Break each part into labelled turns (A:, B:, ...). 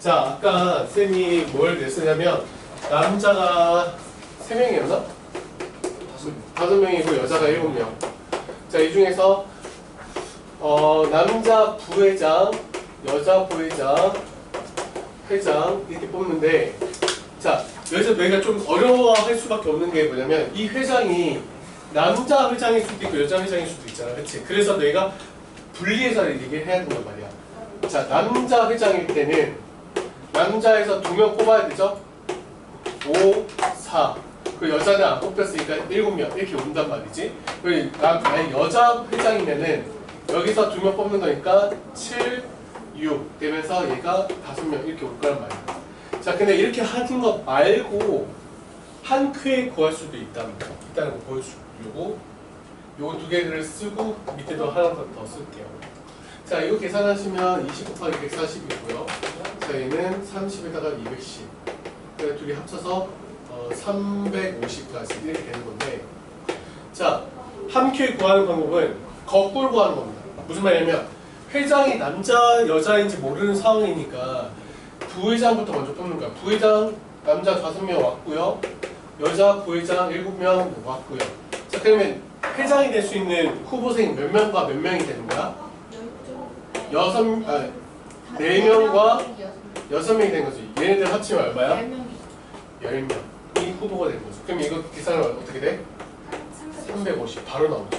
A: 자, 아까 쌤이 뭘 냈으냐면 남자가 3명이었나? 5명이고 여자가 7명. 자, 이 중에서 남자 부회장, 여자 부회장, 회장 이렇게 뽑는데, 자, 여기서 너희가 좀 어려워할 수밖에 없는 게 뭐냐면 이 회장이 남자 회장일 수도 있고 여자 회장일 수도 있잖아, 그렇지? 그래서 너희가 분리해서 얘기해야 된단 말이야. 자, 남자 회장일 때는 남자에서 2명 뽑아야 되죠? 5, 4. 그 여자는 안 뽑혔으니까 7명 이렇게 온단 말이지. 그리고 여자 회장이면은 여기서 2명 뽑는 거니까 7, 6 되면서 얘가 5명 이렇게 올 거란 말이야. 자, 근데 이렇게 하는 것 말고 한 큐에 구할 수도 있다는 거 보여주려고 요거 2개를 쓰고 밑에도 하나 더 쓸게요. 자, 이거 계산하시면 20 곱하기 140이고요. 자, 얘는 30에다가 210. 그래서 둘이 합쳐서 350까지 이렇게 되는 건데, 자, 한 큐에 구하는 방법은 거꾸로 구하는 겁니다. 무슨 말이냐면 회장이 남자, 여자인지 모르는 상황이니까 부회장부터 먼저 뽑는 거야. 부회장 남자 5명 왔고요. 여자 부회장 7명 왔고요. 자, 그러면 회장이 될 수 있는 후보생이 몇 명과 몇 명이 되는 거야? 4명과 6명이 된 거지. 얘네들 합치면 얼마야? 10명이 후보가 되는 거죠. 그럼 이거 계산을 어떻게 돼? 350 바로 나오죠.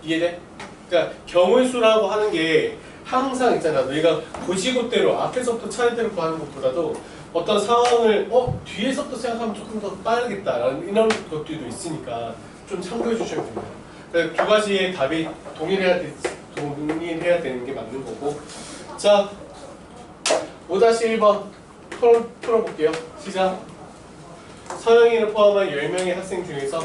A: 이해돼? 그러니까 경우수라고 하는 게 항상 있잖아. 너희가 고지고대로 앞에서부터 차례대로 구하는 것보다도 어떤 상황을 뒤에서부터 생각하면 조금 더 빠르겠다라는 이런 것들도 있으니까 좀 참고해 주시면 됩니다. 그래서 2가지의 답이 동일해야 되는 게 맞는 거고. 자, 5-1번 풀어볼게요. 시작. 서영이를 포함한 10명의 학생 중에서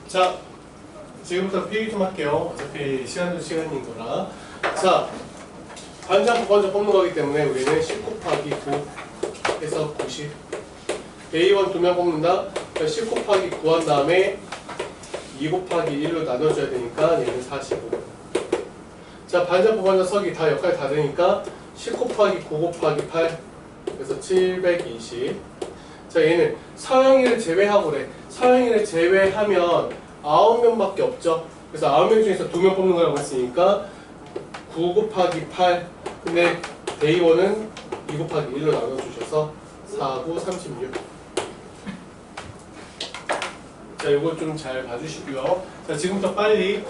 A: 자, 지금부터 필기 좀 할게요. 어차피 시간도 시간인 거라. 자, 반장법 먼저 뽑는 거기 때문에 우리는 10 곱하기 9 해서 90. A1 2명 뽑는다. 10 곱하기 9 한 다음에 2 곱하기 1로 나눠줘야 되니까 얘는 45. 자, 반장법 먼저 서기 다 역할 다 되니까 10 곱하기 9 곱하기 8 그래서 720. 자, 얘는 서영이를 제외하고 그래. 서영이를 제외하면 9명밖에 없죠. 그래서 9명 중에서 2명 뽑는 거라고 했으니까 9 곱하기 8. 근데 데이원은 2 곱하기 1로 나눠주셔서 4, 9, 36. 자, 이거 좀 잘 봐주시고요. 자, 지금부터 빨리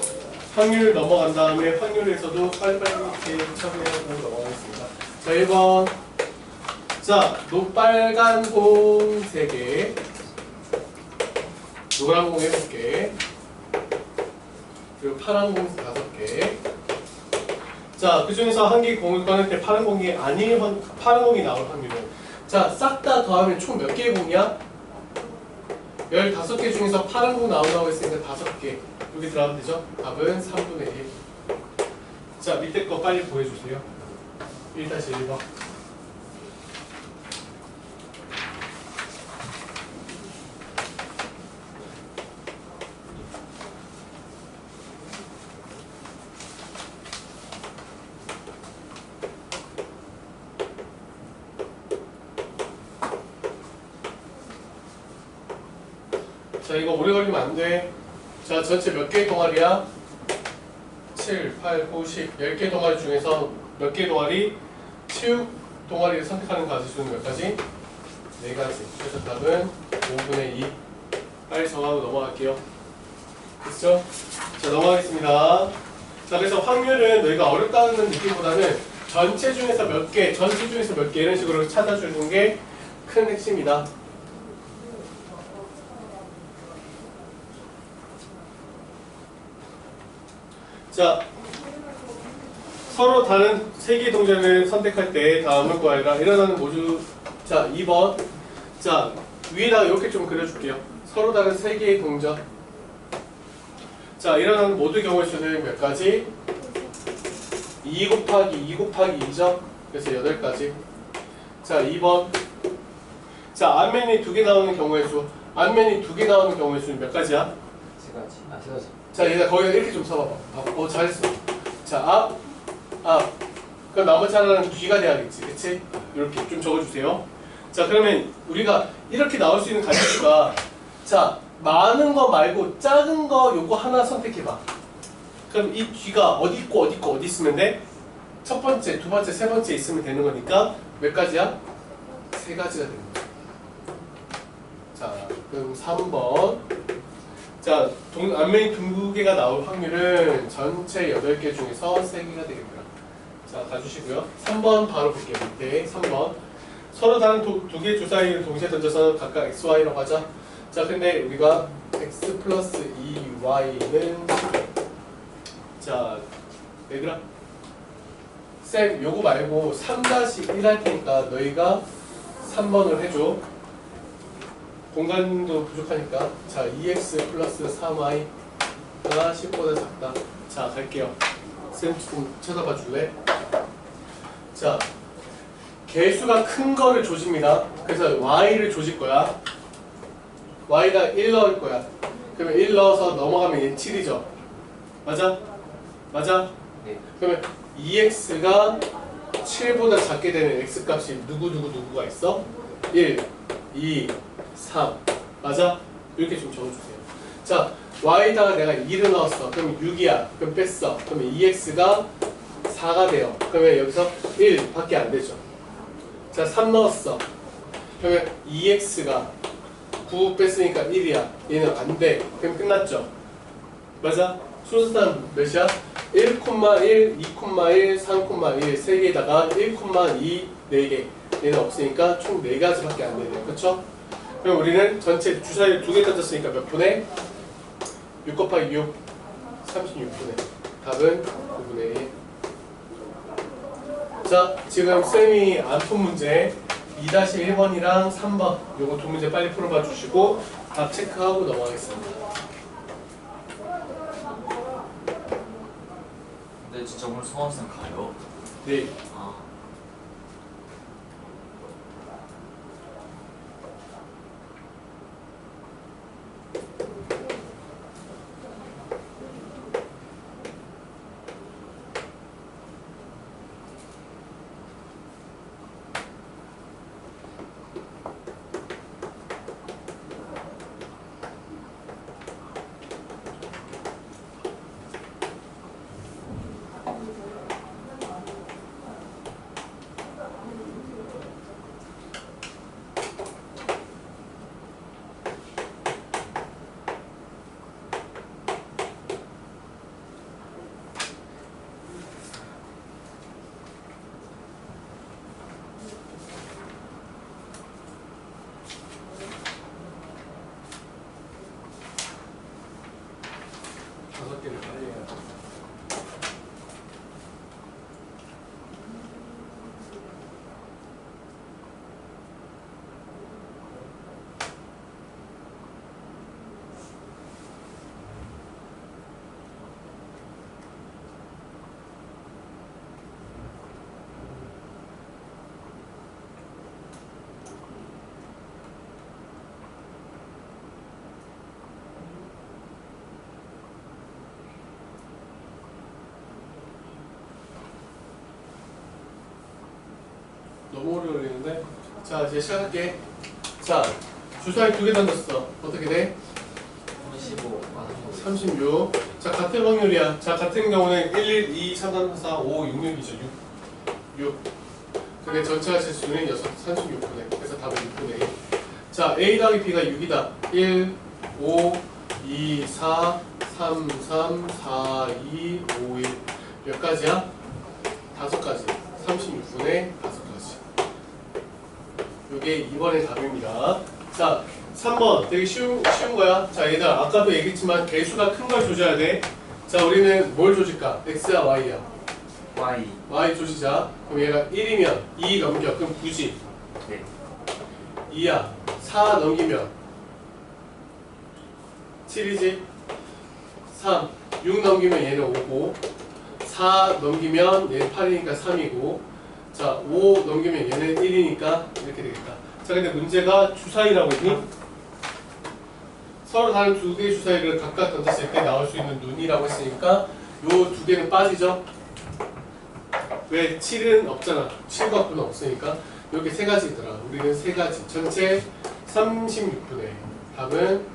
A: 확률 넘어간 다음에 확률에서도 빨리빨리 이렇게 처리하고 넘어가겠습니다. 자, 1번. 자, 빨간 공 3개, 노란 공 7개, 그리고 파란 공 5개. 자, 그 중에서 한 개 공을 꺼낼 때 파란 공이 파란 공이 나올 확률은, 자, 싹 다 더하면 총 몇 개의 공이야? 15개 중에서 파란 공 나온다고 했으니까 5개. 여기 들어가면 되죠? 답은 3분의 1. 자, 밑에 거 빨리 보여주세요. 1-1번. 자, 이거 오래 걸리면 안 돼. 자, 전체 몇 개의 동아리야? 7, 8, 9, 10. 10개 동아리 중에서 몇 개 동아리? 체육 동아리를 선택하는 가지수는 몇 가지? 4가지. 그래서 답은 5분의 2. 빨리 정하고 넘어갈게요. 됐죠? 자, 넘어가겠습니다. 자, 그래서 확률은 너희가 어렵다는 느낌보다는 전체 중에서 몇 개, 전체 중에서 몇 개 이런 식으로 찾아주는 게 큰 핵심이다. 자, 서로 다른 세 개의 동전을 선택할 때 다음을 구하라. 일어나는 모두. 자, 2번. 자, 위에다가 이렇게 좀 그려줄게요. 서로 다른 세 개의 동전. 자, 일어나는 모두 경우의 수는 몇 가지? 2 곱하기 2 곱하기 2죠? 그래서 8가지. 자, 2번. 자, 앞면이 2개 나오는 경우의 수. 앞면이 2개 나오는 경우의 수는 몇 가지야?
B: 3가지. 3가지.
A: 자, 얘들아 거기다 이렇게 좀 써봐봐. 잘했어. 자, 앞. 그럼 나머지 하나는 뒤가 돼야겠지. 그치? 이렇게 좀 적어주세요. 자, 그러면 우리가 이렇게 나올 수 있는 가지수가, 자, 많은 거 말고 작은 거 요거 하나 선택해봐. 그럼 이 뒤가 어디 있고 어디 있고 어디 있으면 돼? 첫 번째, 두 번째, 세 번째 있으면 되는 거니까 몇 가지야? 3가지가 되는 거야. 자, 그럼 3번. 자, 앞면이 2개가 나올 확률은 전체 8개 중에서 3개가 되겠고요. 자, 가주시고요. 3번 바로 볼게요. 밑에 3번. 서로 다른 2개 주사위를 동시에 던져서 각각 XY라고 하자. 자, 근데 우리가 X 플러스 2Y는 자, 얘들아 쌤 요거 말고 3-1 할 테니까 너희가 3번을 해줘. 공간도 부족하니까. 자, 2x 플러스 3y가 10보다 작다. 자, 갈게요. 쌤 좀 쳐다봐 줄래? 자, 개수가 큰 거를 조집니다. 그래서 y를 조질 거야. y가 1 넣을 거야. 그러면 1 넣어서 넘어가면 얘 7이죠. 맞아? 맞아?
B: 네.
A: 그러면 2x가 7보다 작게 되는 x값이 누구가 있어? 1, 2, 3. 맞아? 이렇게 좀 적어주세요. 자, y에다가 내가 2를 넣었어. 그럼 6이야. 그럼 뺐어. 그러면 2x가 4가 돼요. 그러면 여기서 1 밖에 안 되죠. 자, 3 넣었어. 그러면 2x가 9 뺐으니까 1이야. 얘는 안 돼. 그럼 끝났죠. 맞아? 순서는 몇이야? 1,1, 2,1, 3,1 세 개에다가 1,2 4개. 얘는 없으니까 총 4가지밖에 안 되네요. 그렇죠? 그럼 우리는 전체 주사위를 2개 던졌으니까 몇 분의? 6 곱하기 6 36분의. 답은 9분의 1. 자, 지금 쌤이 안 푼 문제 2-1번이랑 3번 요거 두 문제 빨리 풀어봐 주시고 답 체크하고 넘어가겠습니다.
B: 근데 진짜 오늘 성원쌤 가요?
A: 네.
B: 아.
A: 너무 오래 걸리는데. 자, 이제 시작할게. 자, 주사위 2개 던졌어. 어떻게 돼?
B: 35.
A: 36. 자, 같은 확률이야. 자, 같은 경우는 1, 1, 2, 3, 4, 5, 6, 6이죠. 6. 그 근데 전체 가지수는 36분의. 그래서 답은 6분의 1. 자, A 더하기 B가 6이다. 1, 5, 2, 4, 3, 3, 4, 2, 5, 1. 몇 가지야? 5가지. 36분의 5가지. 요게 2번의 답입니다. 자, 3번 되게 쉬운 거야. 자, 얘들아 아까도 얘기했지만 개수가 큰 걸 조져야 돼. 자, 우리는 뭘 조질까? X야 Y야?
B: Y.
A: Y 조지자. 그럼 얘가 1이면 2 넘겨. 그럼 9지.
B: 네.
A: 2야. 4 넘기면 7이지. 3. 6 넘기면 얘는 5고 4 넘기면 얘는 8이니까 3이고 자, 5 넘기면 얘는 1이니까 이렇게 되겠다. 자, 근데 문제가 주사위라고 했니? 서로 다른 두 개의 주사위를 각각 던졌을 때 나올 수 있는 눈이라고 했으니까 요 두 개는 빠지죠? 왜? 7은 없잖아. 7과 9는 없으니까 이렇게 세 가지 있더라. 우리는 세 가지. 전체 36분의 답은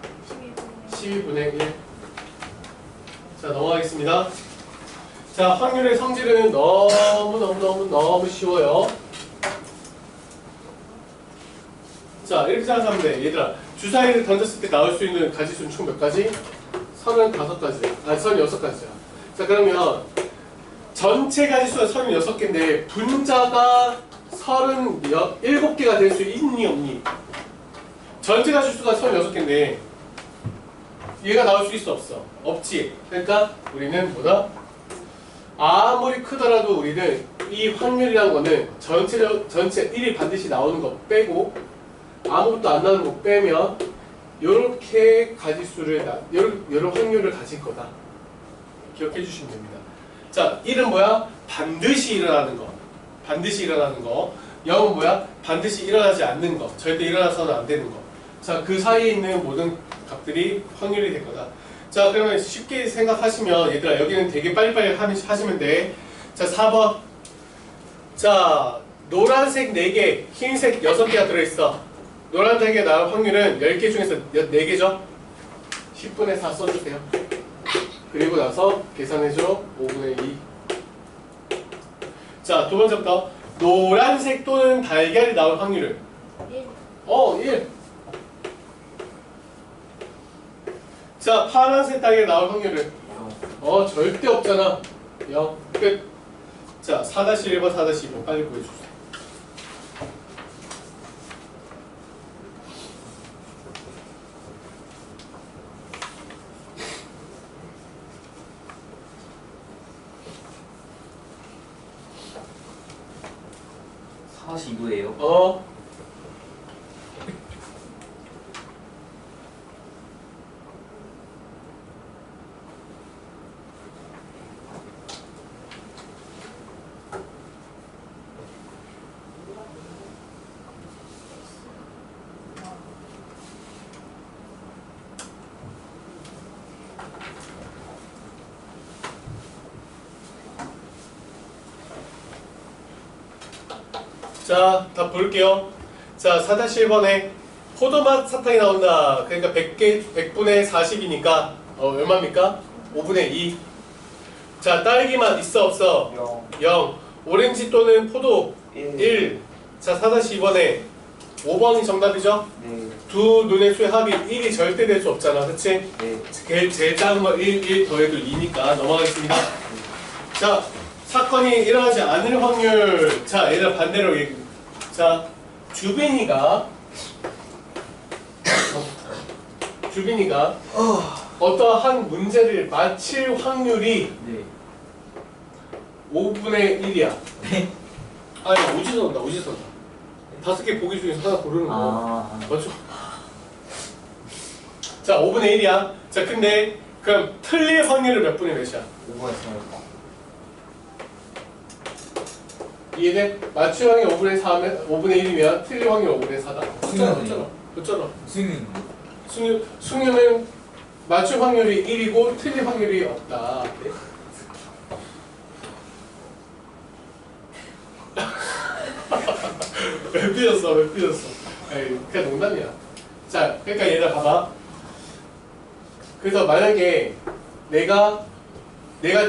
A: 12분의 1. 자, 넘어가겠습니다. 자, 확률의 성질은 너무 쉬워요. 자, 이렇게 생각하면 돼. 얘들아, 주사위를 던졌을 때 나올 수 있는 가지수는 총 몇 가지? 35가지. 아니, 36가지야. 자, 그러면 전체 가지수가 36개인데 분자가 37개가 될 수 있니 없니? 전체 가지수가 36개인데 얘가 나올 수 있어 없어? 없지. 그러니까 우리는 뭐다? 아무리 크더라도 우리는 이 확률이라는 거는 전체 1이 반드시 나오는 거 빼고 아무것도 안 나오는 거 빼면 요렇게 가지수를 요런 확률을 가질 거다. 기억해 주시면 됩니다. 자, 1은 뭐야? 반드시 일어나는 거. 반드시 일어나는 거. 0은 뭐야? 반드시 일어나지 않는 거. 절대 일어나서는 안 되는 거. 자, 그 사이에 있는 모든 값들이 확률이 될 거다. 자, 그러면 쉽게 생각하시면 얘들아 여기는 되게 빨리빨리 하시면 돼. 자, 4번. 자, 노란색 4개, 흰색 6개가 들어있어. 노란색에 나올 확률은 10개 중에서 4개죠? 10분의 4 써주세요. 그리고 나서 계산해줘. 5분의 2. 자, 두 번째부터 노란색 또는 달걀이 나올 확률은
C: 1.
A: 1. 자, 파란색 달걀이 나올 확률은 절대 없잖아. 0. 끝. 자, 4-1번, 4-2번 빨리 보여주세요.
B: (42도예요)
A: 자, 다 볼게요. 자, 4-1번에 포도맛 사탕이 나온다. 그러니까 100분의 40이니까 얼마입니까? 5분의 2. 자, 딸기맛 있어 없어? 0. 오렌지 또는 포도 1. 자, 4-2번에 5번이 정답이죠?
B: 네.
A: 두 눈의 수의 합이 1이 절대 될 수 없잖아. 그치?
B: 네.
A: 제일 작은 거 1 더해도 2니까 넘어가겠습니다. 자, 사건이 일어나지 않을 확률. 자, 얘들 반대로 얘기. 자, 주빈이가 어떠한 문제를 맞힐 확률이
B: 네.
A: 5분의 1이야.
B: 네.
A: 아니, 오지선다. 5개 보기 중에서 하나 고르는 거. 맞죠? 자, 5분의 1이야. 자, 근데 그럼 틀릴 확률은 몇 분의 몇이야?
B: 5번에 3.
A: 이해돼? 맞출 확률 5분의 4면 5분의 1이면 틀릴 확률 5분의 4다. 그렇잖아. 승유는 맞출 확률이 1이고 틀릴 확률이 없다. 왜 삐졌어? 에이, 그냥 농담이야. 자, 그러니까 얘들아 봐봐. 그래서 만약에 내가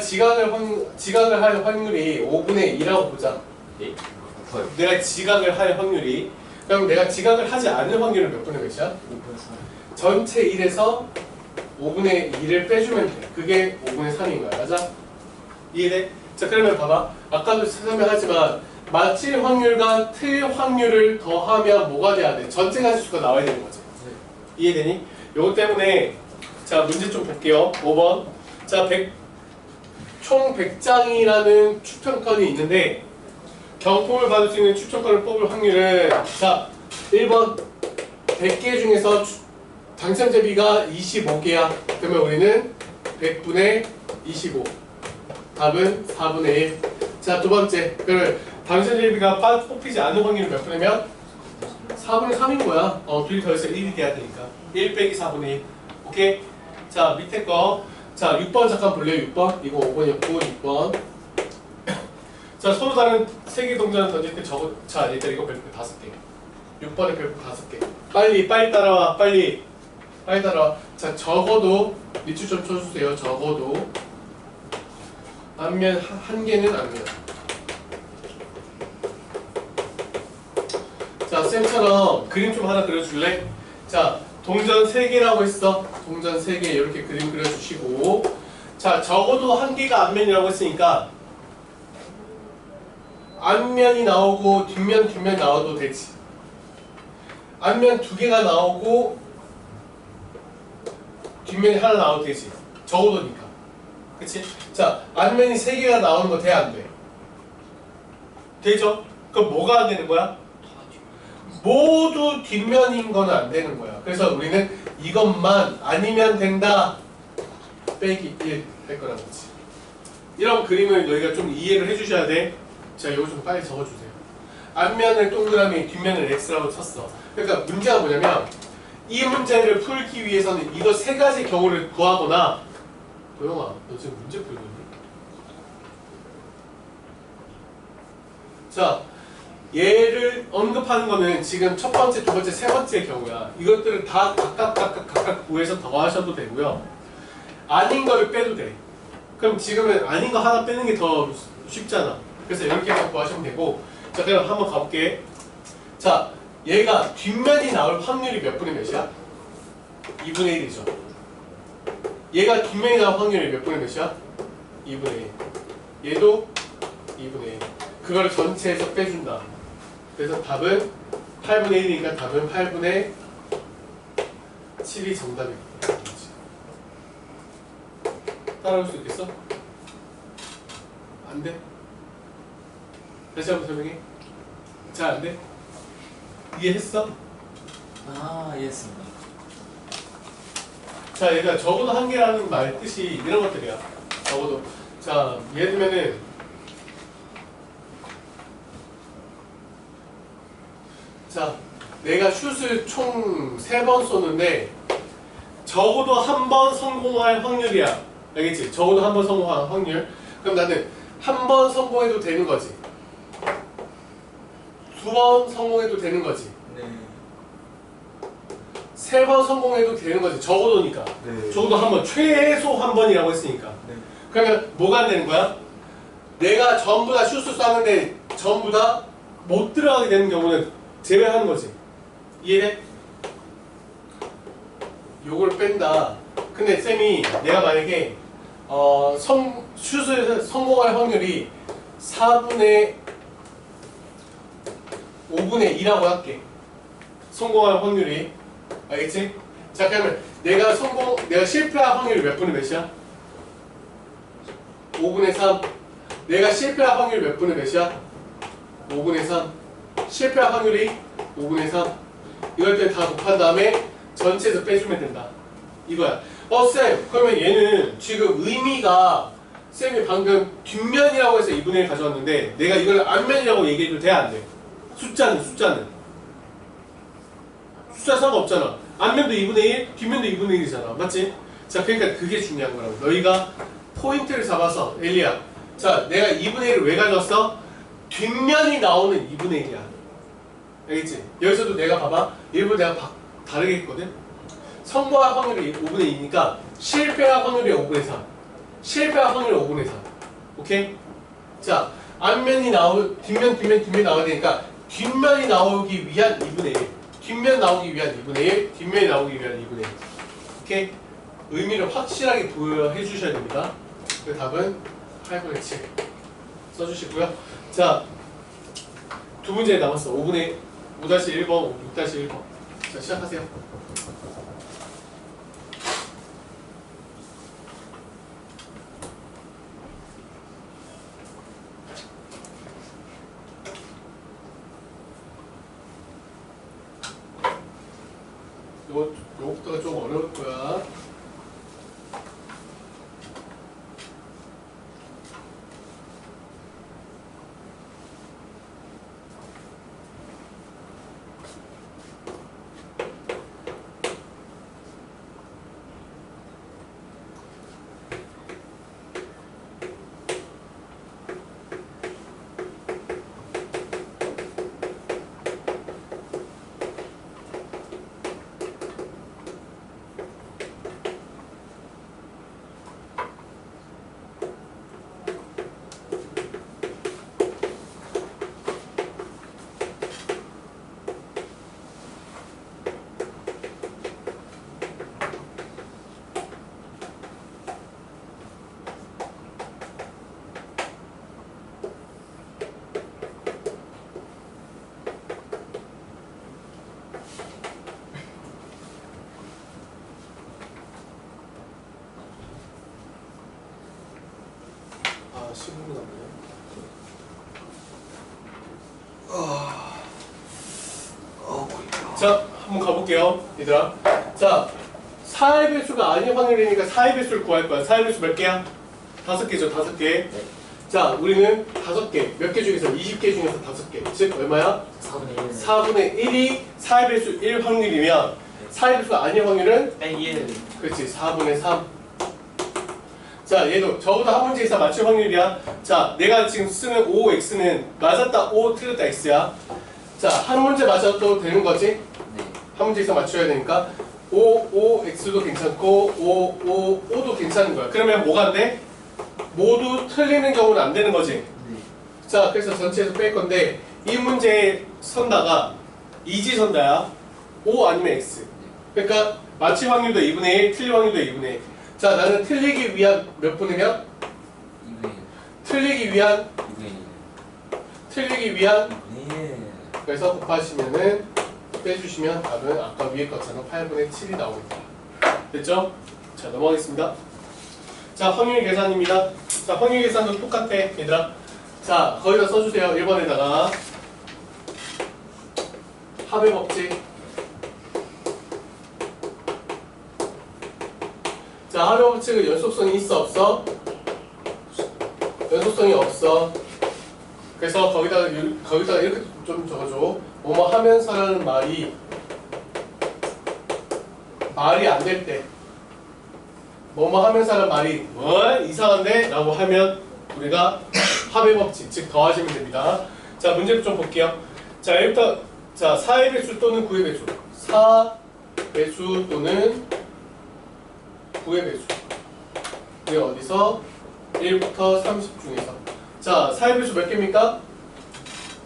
A: 지각을 할 확률이 5분의 2라고 보자.
B: 네. 커요.
A: 내가 지각을 할 확률이. 그럼 내가 지각을 하지 않을 확률은 몇 분의 몇이야?
B: 5분의 3.
A: 전체 1에서 5분의 2를 빼주면 돼. 그게 5분의 3인 거야. 맞아? 이해돼? 자, 그러면 봐봐. 아까도 설명하지만 맞힐 확률과 틀릴 확률을 더하면 뭐가 돼야 돼? 전체 가지수가 나와야 되는 거지. 이해되니? 요거 때문에 자, 문제 좀 볼게요. 5번. 자, 총 100장이라는 추천권이 있는데 경품을 받을 수 있는 추천권을 뽑을 확률은 자, 1번 100개 중에서 당첨자비가 25개야. 그러면 우리는 100분의 25. 답은 4분의 1. 자, 두 번째. 그러면 당첨자비가 뽑히지 않는 확률은 몇 분이면? 4분의 3인 거야. 둘이 더해서 1이 돼야 되니까. 1 빼기 4분의 1. 오케이? 자, 밑에 거. 자, 6번 잠깐 볼래요? 6번. 이거 5번이었고 6번. 자, 서로 다른 세 개 동전을 던질 때 자, 얘들 이거 별표 5개. 6번에 별표 5개. 빨리 따라와. 빨리 따라와. 자, 적어도 밑줄 좀 쳐주세요. 적어도 앞면 한 개는 앞면. 자, 쌤처럼 그림 좀 하나 그려줄래? 자, 동전 3개라고 했어. 동전 3개 이렇게 그림 그려주시고, 자, 적어도 한 개가 앞면이라고 했으니까 앞면이 나오고 뒷면 나와도 되지. 앞면 2개가 나오고 뒷면이 하나 나와도 되지. 적어도니까. 그치? 자, 앞면이 3개가 나오는 거 돼? 안 돼? 되죠? 그럼 뭐가 안 되는 거야? 모두 뒷면인 건 안 되는 거야. 그래서 우리는 이것만 아니면 된다. 빼기 1 할 거라는 거지. 이런 그림을 너희가 좀 이해를 해주셔야 돼. 자, 이거 좀 빨리 적어주세요. 앞면을 동그라미, 뒷면을 X라고 쳤어. 그러니까 문제가 뭐냐면 이 문제를 풀기 위해서는 이거 3가지 경우를 구하거나. 도영아, 너 지금 문제 풀고 있니? 자, 얘를 언급하는 거는 지금 첫 번째, 두 번째, 세 번째 경우야. 이것들은 다 각각 구해서 더하셔도 되고요. 아닌 거를 빼도 돼. 그럼 지금은 아닌 거 하나 빼는 게 더 쉽잖아. 그래서 이렇게 해서 구하시면 되고. 자, 그럼 한번 가볼게. 자, 얘가 뒷면이 나올 확률이 몇 분의 몇이야? 2분의 1이죠. 얘가 뒷면이 나올 확률이 몇 분의 몇이야? 2분의 1. 얘도 2분의 1. 그거를 전체에서 빼준다. 그래서 답은 8분의 1이니까 답은 8분의 7이 정답이겠다. 따라올 수 있겠어? 안 돼? 다시 한번 설명해. 잘 안 돼? 이해했어?
B: 이해했습니다.
A: 자, 얘가 적어도 한 개라는 말 뜻이 이런 것들이야. 적어도. 자, 예를 들면은 자, 내가 슛을 총 3번 쏘는데 적어도 한 번 성공할 확률이야. 알겠지? 적어도 한 번 성공할 확률. 그럼 나는 한 번 성공해도 되는 거지. 2번 성공해도 되는 거지.
B: 네.
A: 3번 성공해도 되는 거지. 적어도니까.
B: 네.
A: 적어도 한 번, 최소 한 번이라고 했으니까.
B: 네.
A: 그러면 뭐가 안 되는 거야? 내가 전부 다 슛을 쐈는데 전부 다 못 들어가게 되는 경우는 제외하는 거지. 이해돼? 요걸 뺀다. 근데 쌤이 내가 만약에 슛을 성공할 확률이 4분의 5분의 2라고 할게. 성공할 확률이. 알겠지? 자, 그러면 내가 실패할 확률이 몇 분의 몇이야? 5분의 3. 내가 실패할 확률이 몇 분의 몇이야? 5분의 3. 실패할 확률이 5분의 3. 이걸 때 다 곱한 다음에 전체에서 빼주면 된다. 이거야. 쌤, 그러면 얘는 지금 의미가 쌤이 방금 뒷면이라고 해서 2분의 1 가져왔는데 내가 이걸 앞면이라고 얘기해도 돼? 안 돼? 숫자는 숫자 상관없잖아. 앞면도 2분의 1, 뒷면도 2분의 1이잖아. 맞지? 자, 그러니까 그게 중요한 거라고. 너희가 포인트를 잡아서 엘리야. 자, 내가 2분의 1을 왜 가져왔어? 뒷면이 나오는 2분의 1이야. 알겠지? 여기서도 내가 봐봐. 일부 내가 다르게 했거든? 성공할 확률이 5분의 2니까 실패할 확률이 5분의 3. 실패할 확률이 5분의 3. 오케이? 자, 앞면이 뒷면 나와야 되니까 뒷면이 나오기 위한 2분의 1. 뒷면 나오기 위한 2분의 1. 뒷면이 나오기 위한 2분의 1. 이렇게 의미를 확실하게 부여해 주셔야 됩니다. 그 답은 8분의 7 써주시고요. 자, 두 문제 남았어. 5-1번, 6-1번. 자, 시작하세요. 요거부터가 좀 어려울 거야. 아, 15분 남네. 자, 한번 가볼게요, 얘들아. 자, 4의 배수가 아닌 확률이니까 4의 배수를 구할 거야. 4의 배수 몇 개야? 5개죠, 5개.
B: 네.
A: 자, 우리는 5개. 몇 개 중에서? 20개 중에서 5개. 즉, 얼마야?
B: 4분의 1.
A: 4분의 1이 4의 배수 1 확률이면 4의 배수가 아닌 확률은?
B: 빼기 1.
A: 그렇지, 4분의 3. 자, 얘도 저보다 한 문제 이상 맞출 확률이야. 자, 내가 지금 쓰는 5x는 맞았다 5, 틀렸다 x야. 자, 한 문제 맞아도 되는 거지?
B: 네.
A: 한 문제 이상 맞춰야 되니까 5x도 괜찮고 5도 괜찮은 거야. 그러면 뭐가 안 돼? 모두 틀리는 경우는 안 되는 거지.
B: 네.
A: 자, 그래서 전체에서 뺄 건데 이 문제의 선다가 이지선다야. 5 아니면 x. 그러니까 맞힐 확률도 2분의 1, 틀릴 확률도 2분의 1. 자, 나는 틀리기 위한 몇 분의 몇?
B: 2분의 1.
A: 틀리기 위한
B: 2분의 1.
A: 틀리기 위한
B: 2분의 1.
A: 그래서 곱하시면은 빼주시면 답은 아까 위에 것처럼 8분의 7이 나옵니다. 됐죠? 자, 넘어가겠습니다. 자, 확률 계산입니다. 자, 확률 계산도 똑같아, 얘들아. 자, 거기다 써주세요. 1번에다가 합의 법칙. 자, 합의 법칙은 연속성이 있어, 없어? 연속성이 없어. 그래서 거기다가 이렇게 좀 적어줘. 뭐뭐 하면서라는 말이 안 될 때, 뭐뭐 하면서라는 말이 뭐 이상한데? 라고 하면 우리가 합의 법칙, 즉 더하시면 됩니다. 자, 문제를 좀 볼게요. 자, 여기부터 자, 4의 배수 또는 9의 배수. 4 배수 또는 9의 배수. 이게 어디서? 1부터 30 중에서. 자, 4의 배수 몇 개입니까?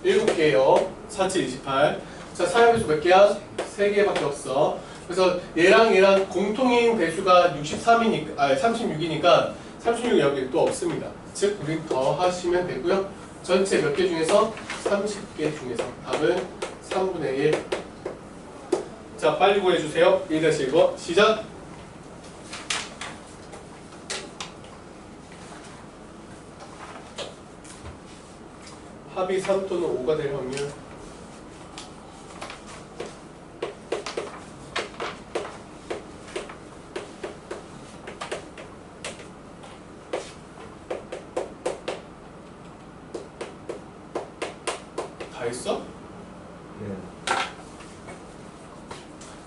A: 7개예요. 4, 7, 28. 자, 4의 배수 몇 개야? 3개밖에 없어. 그래서 얘랑 공통인 배수가 36이니까 36이 여기 또 없습니다. 즉, 우린 더 하시면 되고요. 전체 몇 개 중에서? 30개 중에서. 답은 3분의 1. 자, 빨리 구해주세요. 1-1번. 시작! 합이 3 또는 5가 될 확률. 다 했어?
B: 네.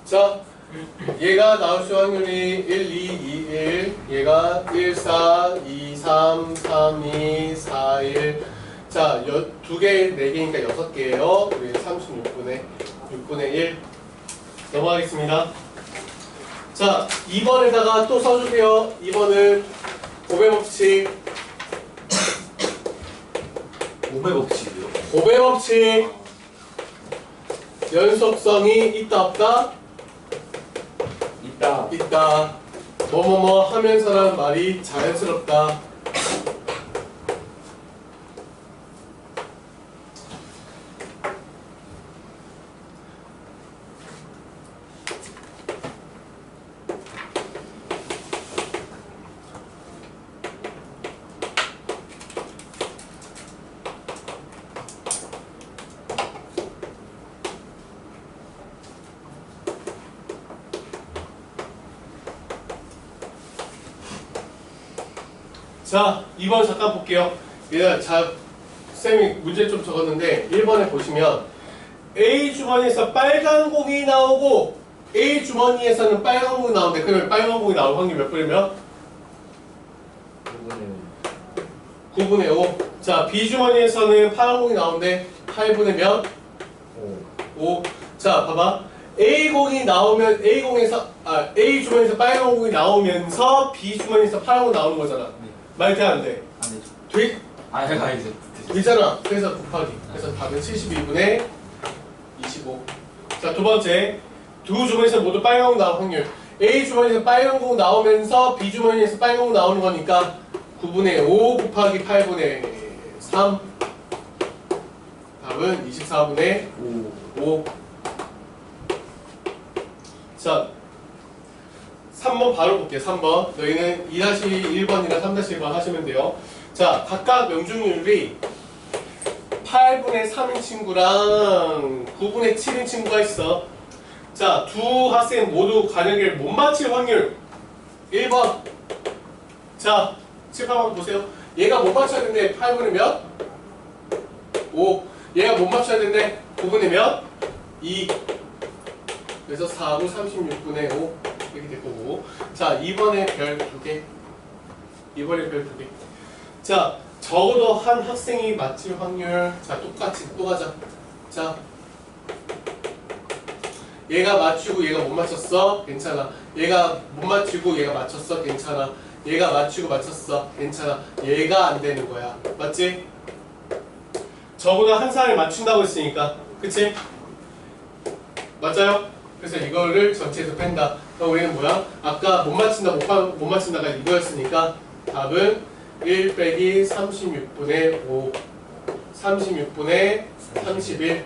A: 자, 얘가 나올 수 확률이 1, 2, 2, 1. 얘가 1, 4, 2, 3, 3, 2, 4, 1. 자, 2개, 4개니까 6개예요. 우리 36분의 1. 넘어가겠습니다. 자, 2번에다가 또 써주세요. 2번은 곱의 법칙.
B: 5배 법칙이요?
A: 고배 법칙. 연속성이 있다 없다?
B: 있다.
A: 있다. 뭐뭐뭐 하면서라는 말이 자연스럽다. 자, 2번 잠깐 볼게요. 얘들아, 자, 쌤이 문제 좀 적었는데 1번에 보시면 A 주머니에서 빨간 공이 나오고 A 주머니에서는 빨간 공이 나오는데 그러면 빨간 공이 나올 확률 몇 분이면? 9분의 5. 자, B 주머니에서는 파란 공이 나오는데 8분의 몇? 5. 자, 봐봐. A 공이 나오면 A 주머니에서 빨간 공이 나오면서 B 주머니에서 파란 공이 나오는 거잖아. 말 돼, 안 돼?
B: 안 되죠.
A: 돼?
B: 아, 이제
A: 되잖아. 그래서 곱하기. 그래서 답은 72분의 25. 자, 두 번째. 두 주머니에서 모두 빨간 공 나올 확률. A 주머니에서 빨간 공 나오면서 B 주머니에서 빨간 공 나오는 거니까 9분의 5 곱하기 8분의 3. 답은 24분의 5. 자, 3번 바로 볼게요. 3번. 너희는 2-1번이나 3-1번 하시면 돼요. 자, 각각 명중률이 8분의 3인 친구랑 9분의 7인 친구가 있어. 자, 두 학생 모두 간역을 못 맞힐 확률 1번. 자, 칠판 한번 보세요. 얘가 못 맞춰야 되는데 8분의 몇? 5. 얘가 못 맞춰야 되는데 9분의 몇? 2. 그래서 4분 36분의 5 이렇게 될 거고. 자, 2번에 별 2개. 2번에 별 2개. 자, 적어도 한 학생이 맞힐 확률. 자, 똑같이 또 가자. 자, 얘가 맞추고 얘가 못 맞췄어. 괜찮아. 얘가 못 맞추고 얘가 맞췄어. 괜찮아. 얘가 맞추고 맞췄어. 괜찮아. 얘가 안 되는 거야. 맞지? 적어도 한 사람이 맞춘다고 했으니까. 그치? 맞아요? 그래서 이거를 전체에서 뺀다. 그럼 우리는 뭐야? 아까 못 맞춘다, 못 맞춘다가 이거였으니까 답은 1 빼기 36분의 5. 36분의 31.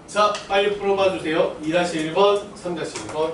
A: 자, 빨리 풀어봐 주세요. 2-1번, 3-1번.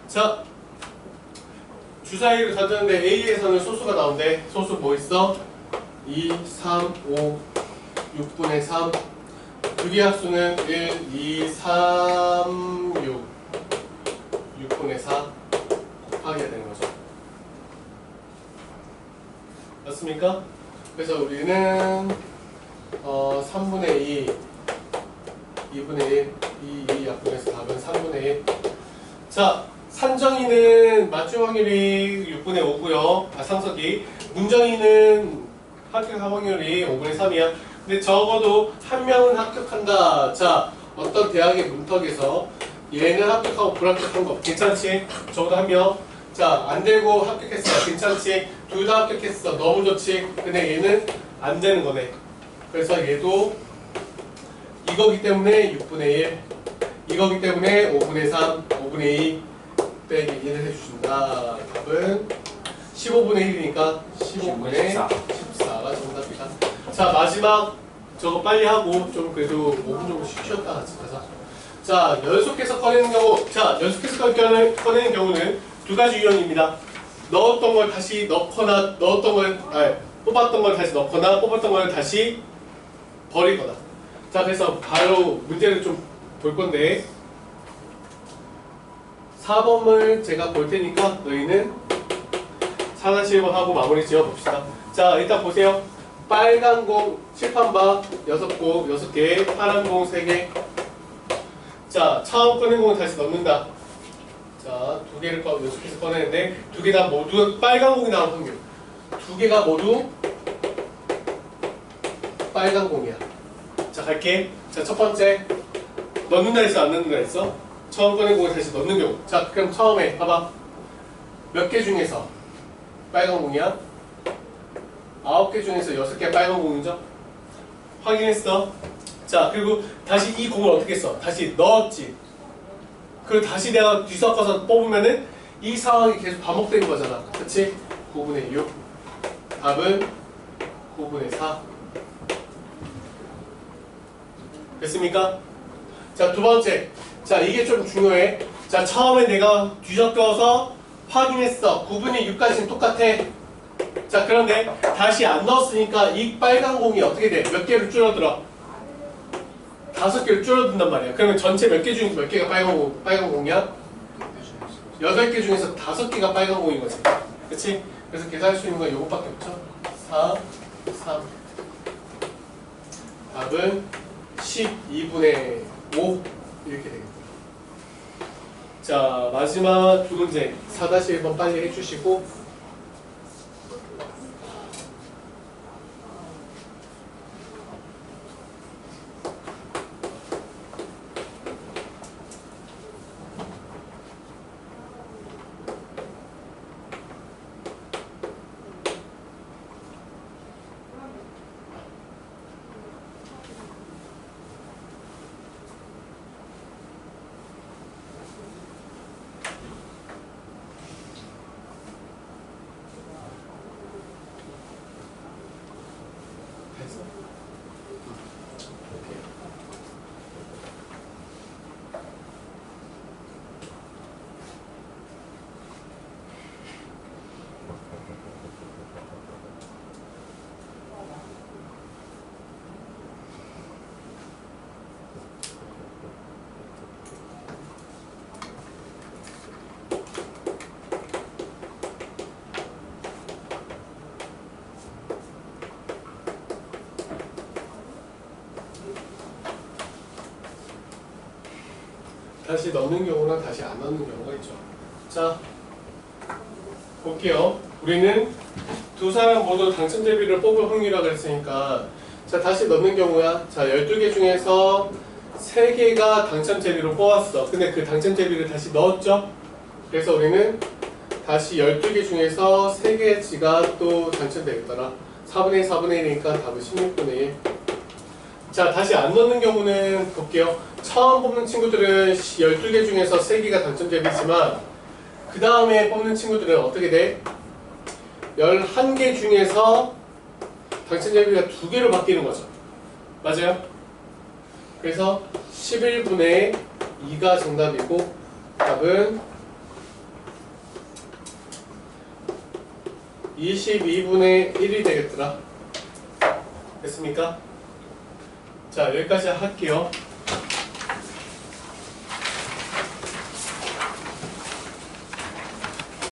A: 자, 주사위를 던졌는데 A에서는 소수가 나오는데 소수 뭐 있어? 2, 3, 5, 6분의 3. 두 개 합수는 1, 2, 3, 6. 6분의 4 곱하기가 되는 거죠. 맞습니까? 그래서 우리는 3분의 2, 2분의 1, 2 약분해서 답은 3분의 1. 자, 산정이는 맞춤 확률이 6분의 5고요. 상석이. 문정이는 합격 확률이 5분의 3이야. 근데 적어도 한 명은 합격한다. 자, 어떤 대학의 문턱에서 얘는 합격하고 불합격한 거 괜찮지? 적어도 한 명. 자, 안 되고 합격했어. 괜찮지? 둘 다 합격했어. 너무 좋지? 근데 얘는 안 되는 거네. 그래서 얘도 이거기 때문에 6분의 1. 이거기 때문에 5분의 3, 5분의 2 빼기 1을 해주신다. 답은 15분의 1이니까 15분의 14가 정답이다. 자, 마지막 저거 빨리 하고 좀 그래도 5분 정도 쉬었다 같이 가자. 자, 연속해서 꺼내는 경우, 자, 연속해서 꺼내는 경우는 두 가지 유형입니다. 넣었던 걸 다시 넣거나, 뽑았던 걸 다시 넣거나, 뽑았던 걸 다시 버리거나. 자, 그래서 바로 문제를 좀 볼 건데, 4번을 제가 볼 테니까 너희는 4-1번 하고 마무리 지어 봅시다. 자, 일단 보세요. 빨간 공 칠판바 6공, 6개, 파란 공 3개. 자, 처음 꺼낸 공을 다시 넣는다. 자, 2개를 연속해서 꺼내는데 2개 다 모두 빨간 공이 나올 확률. 2개가 모두 빨간 공이야. 자, 갈게. 자, 첫 번째 넣는다 했어, 안 넣는다 했어? 처음 꺼낸 공을 다시 넣는 경우. 자, 그럼 처음에 봐봐. 몇 개 중에서 빨간 공이야? 9개 중에서 6개 빨간 공이죠? 확인했어? 자, 그리고 다시 이 공을 어떻게 써? 다시 넣었지. 그리고 다시 내가 뒤섞어서 뽑으면은 이 상황이 계속 반복되는 거잖아. 그치? 9분의 6. 답은 9분의 4. 됐습니까? 자, 두 번째. 자, 이게 좀 중요해. 자, 처음에 내가 뒤섞어서 확인했어. 9분의 6까지는 똑같아. 자, 그런데 다시 안 넣었으니까 이 빨간 공이 어떻게 돼? 몇 개를 줄어들어? 5개를 줄어든단 말이야. 그러면 전체 몇 개 중에서 몇 개가 빨간 공이야? 8개 중에서 5개가 빨간 공인 거지. 그치? 그래서 계산할 수 있는 건 이것밖에 없죠. 4, 3. 답은 12분의 5 이렇게 되겠다. 자, 마지막 두 문제 4-1번 빨리 해주시고 다시 넣는 경우랑 다시 안 넣는 경우가 있죠. 자, 볼게요. 우리는 두 사람 모두 당첨제비를 뽑을 확률이라고 그랬으니까 자, 다시 넣는 경우야. 자, 12개 중에서 3개가 당첨제비로 뽑았어. 근데 그 당첨제비를 다시 넣었죠? 그래서 우리는 다시 12개 중에서 3개지가 또 당첨되겠더라. 4분의 1, 4분의 1이니까 답은 16분의 1. 자, 다시 안 넣는 경우는 볼게요. 처음 뽑는 친구들은 12개 중에서 3개가 당첨제비지만 그 다음에 뽑는 친구들은 어떻게 돼? 11개 중에서 당첨제비가 2개로 바뀌는 거죠. 맞아요? 그래서 11분의 2가 정답이고 답은 22분의 1이 되겠더라. 됐습니까? 자, 여기까지 할게요.